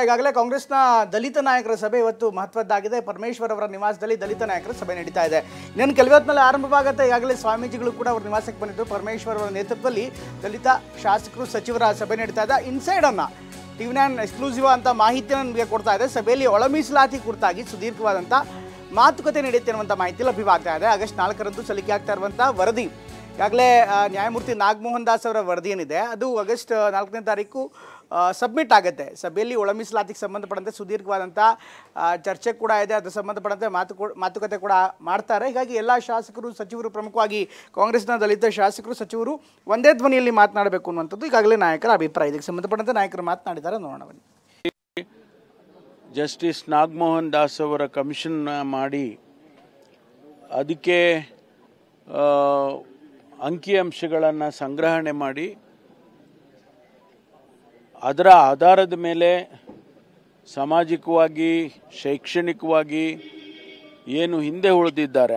ಈಗಾಗಲೇ ಕಾಂಗ್ರೆಸ್ನ ದಲಿತ ನಾಯಕರ ಸಭೆ ಇವತ್ತು ಮಹತ್ವದ್ದಾಗಿದೆ. ಪರಮೇಶ್ವರ್ ಅವರ ನಿವಾಸದಲ್ಲಿ ದಲಿತ ನಾಯಕರ ಸಭೆ ನಡೀತಾ ಇದೆ. ಇನ್ನೇನು ಕೆಲವೇ ಹೊತ್ತಿನಲ್ಲಿ ಆರಂಭವಾಗುತ್ತೆ. ಈಗಾಗಲೇ ಸ್ವಾಮೀಜಿಗಳು ಕೂಡ ಅವರ ನಿವಾಸಕ್ಕೆ ಬಂದಿದ್ದು ಪರಮೇಶ್ವರ್ ಅವರ ನೇತೃತ್ವದಲ್ಲಿ ದಲಿತ ಶಾಸಕರು ಸಚಿವರ ಸಭೆ ನಡೀತಾ ಇದೆ. ಇನ್ಸೈಡ್ ಅನ್ನ TV9 ಎಕ್ಸ್ಕ್ಲೂಸಿವ್ ಅಂತ ಮಾಹಿತಿಯನ್ನು ನಿಮಗೆ ಕೊಡ್ತಾ ಇದೆ. ಸಭೆಯಲ್ಲಿ ಒಳ ಮೀಸಲಾತಿ ಕುರಿತಾಗಿ ಸುದೀರ್ಘವಾದಂಥ ಮಾತುಕತೆ ನಡೆಯುತ್ತೆ ಅನ್ನುವಂಥ ಮಾಹಿತಿ ಲಭ್ಯವಾಗ್ತಾ ಇದೆ. ಆಗಸ್ಟ್ 4ರಂದು ಸಲ್ಲಿಕೆ ಆಗ್ತಾ ಇರುವಂಥ ವರದಿ ಈಗಾಗಲೇ ನ್ಯಾಯಮೂರ್ತಿ ನಾಗಮೋಹನ್ ದಾಸ್ ಅವರ ವರದಿ ಏನಿದೆ ಅದು ಆಗಸ್ಟ್ 4ನೇ ತಾರೀಕು ಸಬ್ಮಿಟ್ ಆಗುತ್ತೆ. ಸಭೆಯಲ್ಲಿ ಒಳ ಮೀಸಲಾತಿಗೆ ಸಂಬಂಧಪಟ್ಟಂತೆ ಸುದೀರ್ಘವಾದಂಥ ಚರ್ಚೆ ಕೂಡ ಇದೆ. ಅದಕ್ಕೆ ಸಂಬಂಧಪಟ್ಟಂತೆ ಮಾತುಕತೆ ಕೂಡ ಮಾಡ್ತಾರೆ. ಹೀಗಾಗಿ ಎಲ್ಲ ಶಾಸಕರು ಸಚಿವರು, ಪ್ರಮುಖವಾಗಿ ಕಾಂಗ್ರೆಸ್ನ ದಲಿತ ಶಾಸಕರು ಸಚಿವರು ಒಂದೇ ಧ್ವನಿಯಲ್ಲಿ ಮಾತನಾಡಬೇಕು ಅನ್ನುವಂಥದ್ದು ಈಗಾಗಲೇ ನಾಯಕರ ಅಭಿಪ್ರಾಯ. ಇದಕ್ಕೆ ಸಂಬಂಧಪಟ್ಟಂತೆ ನಾಯಕರು ಮಾತನಾಡಿದ್ದಾರೆ, ನೋಡೋಣ ಬನ್ನಿ. ಜಸ್ಟಿಸ್ ನಾಗಮೋಹನ್ ದಾಸ್ ಅವರ ಕಮಿಷನ್ ಮಾಡಿ ಅದಕ್ಕೆ ಅಂಕಿಅಂಶಗಳನ್ನು ಸಂಗ್ರಹಣೆ ಮಾಡಿ ಅದರ ಆಧಾರದ ಮೇಲೆ ಸಾಮಾಜಿಕವಾಗಿ, ಶೈಕ್ಷಣಿಕವಾಗಿ ಏನು ಹಿಂದೆ ಉಳಿದಿದ್ದಾರೆ